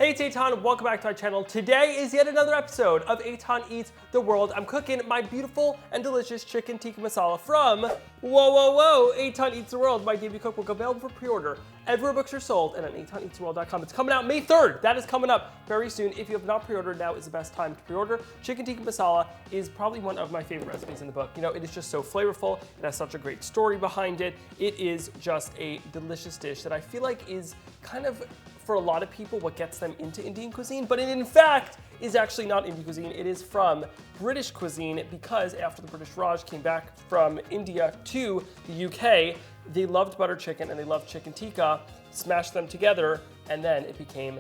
Hey, it's Eitan. Welcome back to my channel. Today is yet another episode of Eitan Eats The World. I'm cooking my beautiful and delicious Chicken Tikka Masala from Eitan Eats The World, my debut cookbook, available for pre-order everywhere books are sold and on EitanEatsTheWorld.com. It's coming out May 3rd. That is coming up very soon. If you have not pre-ordered, now is the best time to pre-order. Chicken Tikka Masala is probably one of my favorite recipes in the book. You know, it is just so flavorful. It has such a great story behind it. It is just a delicious dish that I feel like is kind of, for a lot of people, what gets them into Indian cuisine, but it in fact is actually not Indian cuisine. It is from British cuisine, because after the British Raj came back from India to the UK, they loved butter chicken and they loved chicken tikka, smashed them together, and then it became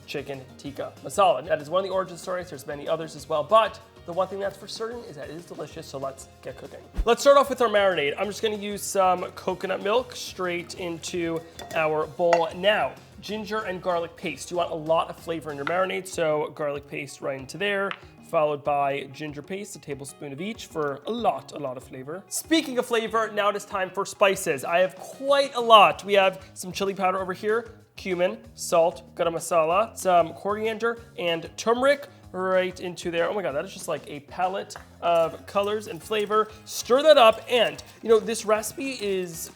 Chicken Tikka Masala. That is one of the origin stories. There's many others as well, but the one thing that's for certain is that it is delicious, so let's get cooking. Let's start off with our marinade. I'm just gonna use some coconut milk straight into our bowl. Now, ginger and garlic paste. You want a lot of flavor in your marinade, so garlic paste right into there, followed by ginger paste, a tablespoon of each for a lot of flavor. Speaking of flavor, now it is time for spices. I have quite a lot. We have some chili powder over here, cumin, salt, garam masala, some coriander, and turmeric right into there. Oh my God, that is just like a palette of colors and flavor. Stir that up, and you know, this recipe is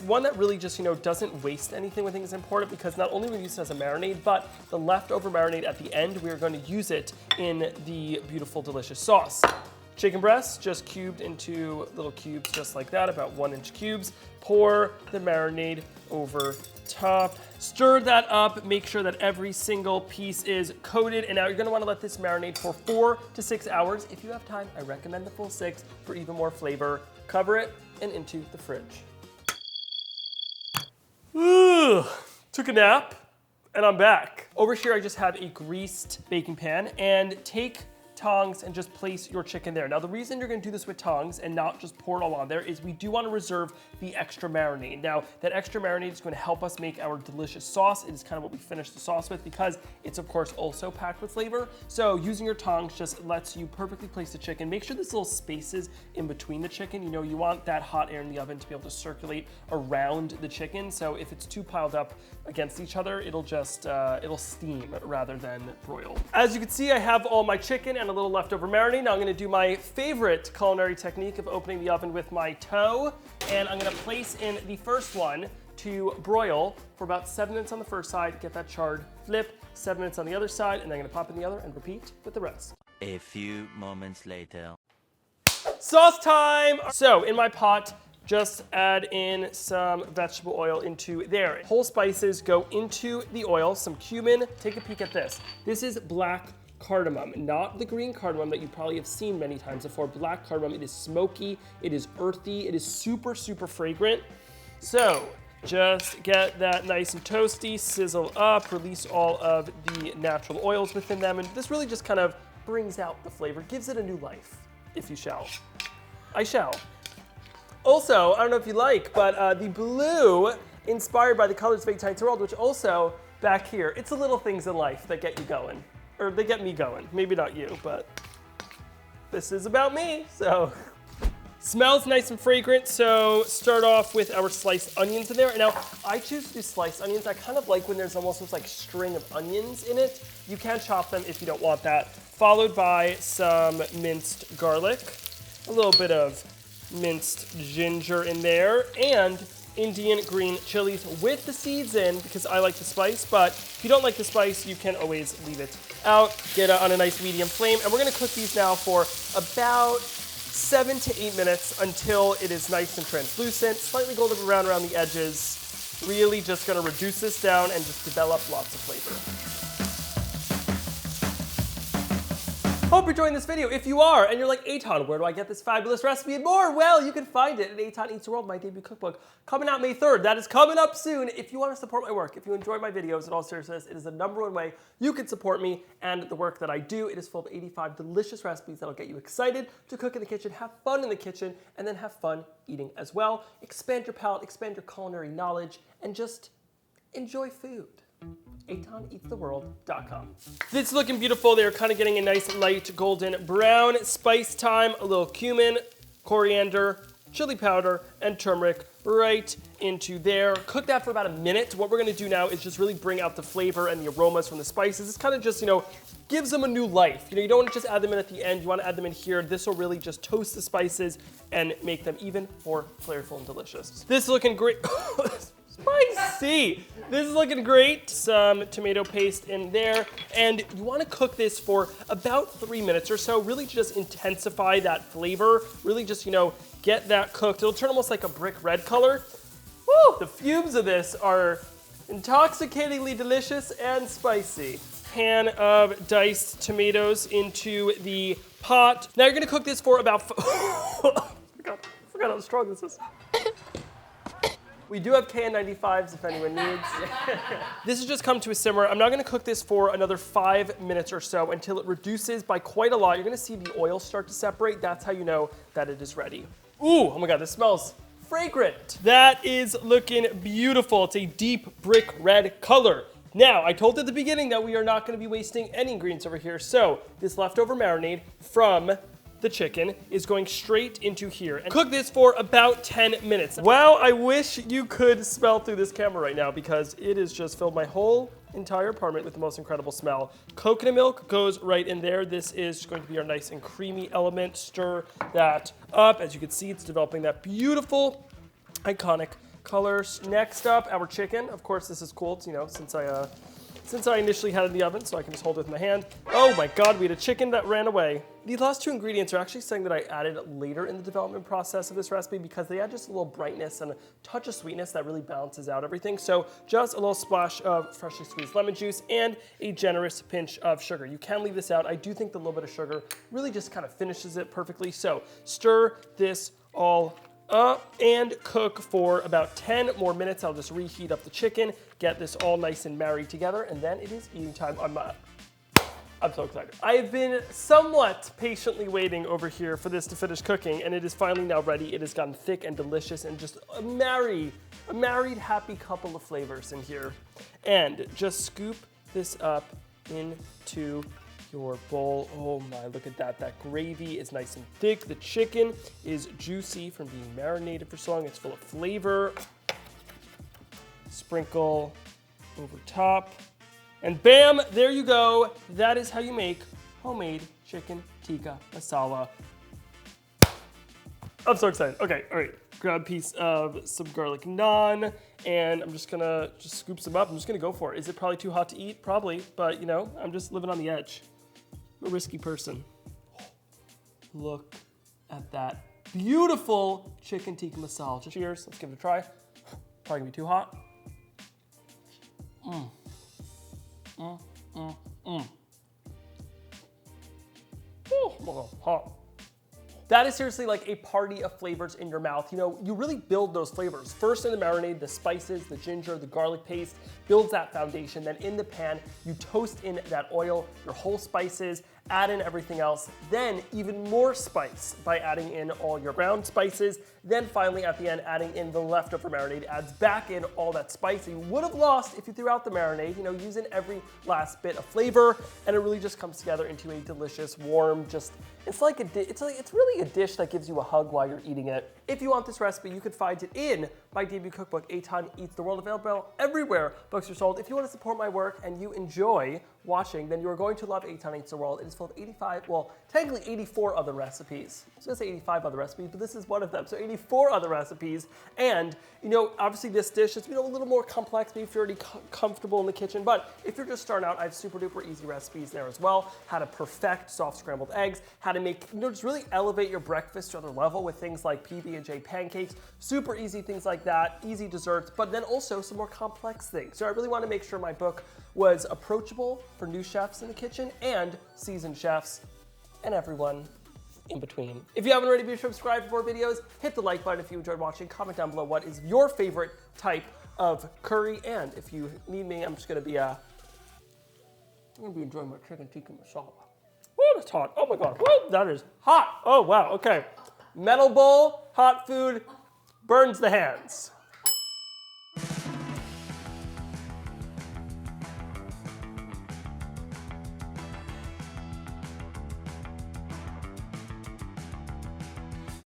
one that really just, you know, doesn't waste anything. I think is important, because not only will we use it as a marinade, but the leftover marinade at the end, we are going to use it in the beautiful, delicious sauce. Chicken breasts, just cubed into little cubes just like that, about 1-inch cubes. Pour the marinade over top. Stir that up, make sure that every single piece is coated, and now you're gonna wanna let this marinate for 4 to 6 hours. If you have time, I recommend the full 6 for even more flavor. Cover it and into the fridge. Ooh, took a nap and I'm back. Over here, I just have a greased baking pan, and take tongs and just place your chicken there. Now, the reason you're gonna do this with tongs and not just pour it all on there is we do wanna reserve the extra marinade. Now, that extra marinade is gonna help us make our delicious sauce. It is kind of what we finish the sauce with, because it's of course also packed with flavor. So using your tongs just lets you perfectly place the chicken. Make sure there's little spaces in between the chicken. You know, you want that hot air in the oven to be able to circulate around the chicken. So if it's too piled up against each other, it'll just, it'll steam rather than broil. As you can see, I have all my chicken and a little leftover marinade. Now I'm gonna do my favorite culinary technique of opening the oven with my toe, and I'm gonna place in the first one to broil for about 7 minutes on the first side, get that charred flip, 7 minutes on the other side, and then I'm gonna pop in the other and repeat with the rest. A few moments later. Sauce time! So in my pot, just add in some vegetable oil into there. Whole spices go into the oil, some cumin. Take a peek at this. This is black cardamom, not the green cardamom that you probably have seen many times before. Black cardamom, it is smoky, it is earthy, it is super fragrant. So just get that nice and toasty, sizzle up, release all of the natural oils within them, and this really just kind of brings out the flavor, gives it a new life, if you shall. I shall. Also, I don't know if you like, but the blue, inspired by the colors of Eitan Eats The World, which also, back here, it's the little things in life that get you going. Or they get me going. Maybe not you, but this is about me, so. Smells nice and fragrant, so start off with our sliced onions in there. And now, I choose to do sliced onions. I kind of like when there's almost this like string of onions in it. You can chop them if you don't want that. Followed by some minced garlic, a little bit of minced ginger in there, and Indian green chilies with the seeds in, because I like the spice, but if you don't like the spice, you can always leave it out. Get it on a nice medium flame, and we're gonna cook these now for about 7 to 8 minutes until it is nice and translucent, slightly golden brown around the edges. Really just gonna reduce this down and just develop lots of flavor. Hope you're enjoying this video. If you are, and you're like, Eitan, where do I get this fabulous recipe and more? Well, you can find it at Eitan Eats The World, my debut cookbook, coming out May 3rd. That is coming up soon. If you want to support my work, if you enjoy my videos, in all seriousness, it is the #1 way you can support me and the work that I do. It is full of 85 delicious recipes that'll get you excited to cook in the kitchen, have fun in the kitchen, and then have fun eating as well. Expand your palate, expand your culinary knowledge, and just enjoy food. EitanEatsTheWorld.com. This is looking beautiful. They're kind of getting a nice light golden brown. Spice time, a little cumin, coriander, chili powder, and turmeric right into there. Cook that for about a minute. What we're gonna do now is just really bring out the flavor and the aromas from the spices. It's kind of just, gives them a new life. You don't want to just add them in at the end. You want to add them in here. This will really just toast the spices and make them even more flavorful and delicious. This is looking great. Spicy! This is looking great. Some tomato paste in there. And you want to cook this for about 3 minutes or so. Really just intensify that flavor. Really just, get that cooked. It'll turn almost like a brick red color. Woo! The fumes of this are intoxicatingly delicious and spicy. Pan of diced tomatoes into the pot. Now you're gonna cook this for about, forgot how strong this is. We do have KN95s if anyone needs. This has just come to a simmer. I'm now gonna cook this for another 5 minutes or so until it reduces by quite a lot. You're gonna see the oil start to separate. That's how you know that it is ready. Ooh, oh my God, this smells fragrant. That is looking beautiful. It's a deep brick red color. Now, I told at the beginning that we are not gonna be wasting any ingredients over here. So this leftover marinade from the chicken is going straight into here. And cook this for about 10 minutes. Wow, I wish you could smell through this camera right now because it has just filled my whole entire apartment with the most incredible smell. Coconut milk goes right in there. This is going to be our nice and creamy element. Stir that up. As you can see, it's developing that beautiful, iconic colors. Next up, our chicken. Of course, this is cool. It's, since I initially had it in the oven, so I can just hold it with my hand. Oh my God, we had a chicken that ran away. These last two ingredients are actually something that I added later in the development process of this recipe because they add just a little brightness and a touch of sweetness that really balances out everything. So just a little splash of freshly squeezed lemon juice and a generous pinch of sugar. You can leave this out. I do think the little bit of sugar really just kind of finishes it perfectly. So stir this all up and cook for about 10 more minutes. I'll just reheat up the chicken, get this all nice and married together, and then it is eating time. I'm so excited. I have been somewhat patiently waiting over here for this to finish cooking, and it is finally now ready. It has gotten thick and delicious and just a married happy couple of flavors in here. And just scoop this up into your bowl. Oh my, look at that. That gravy is nice and thick. The chicken is juicy from being marinated for so long. It's full of flavor. Sprinkle over top. And bam, there you go. That is how you make homemade chicken tikka masala. I'm so excited. Okay, all right. Grab a piece of some garlic naan, and I'm just gonna scoop some up. I'm just gonna go for it. Is it probably too hot to eat? Probably, but I'm just living on the edge. I'm a risky person. Look at that beautiful chicken tikka masala. Just cheers, let's give it a try. Probably gonna be too hot. Oh, hot. That is seriously like a party of flavors in your mouth. You really build those flavors. First in the marinade, the spices, the ginger, the garlic paste builds that foundation. Then in the pan, you toast in that oil, your whole spices, add in everything else. Then even more spice by adding in all your brown spices. Then finally at the end, adding in the leftover marinade adds back in all that spice that you would have lost if you threw out the marinade, using every last bit of flavor. And it really just comes together into a delicious, warm, it's really a dish that gives you a hug while you're eating it. If you want this recipe, you could find it in my debut cookbook, Eitan Eats The World, available everywhere books are sold. If you want to support my work and you enjoy watching, then you are going to love Eitan Eats The World. It is full of technically 84 other recipes. I was gonna say 85 other recipes, but this is one of them. So 84 other recipes. And, obviously this dish is, a little more complex, maybe if you're already comfortable in the kitchen, but if you're just starting out, I have super duper easy recipes there as well. How to perfect soft scrambled eggs, how to make, just really elevate your breakfast to another level with things like PB&J pancakes, super easy things like that, easy desserts, but then also some more complex things. So I really want to make sure my book was approachable for new chefs in the kitchen and seasoned chefs and everyone in between. If you haven't already, be sure to subscribe for more videos. Hit the like button if you enjoyed watching. Comment down below what is your favorite type of curry. And if you need me, I'm just gonna be enjoying my chicken tikka masala. Woo, that's hot. Oh my God. Woo, that is hot. Oh wow. Okay. Metal bowl, hot food, burns the hands.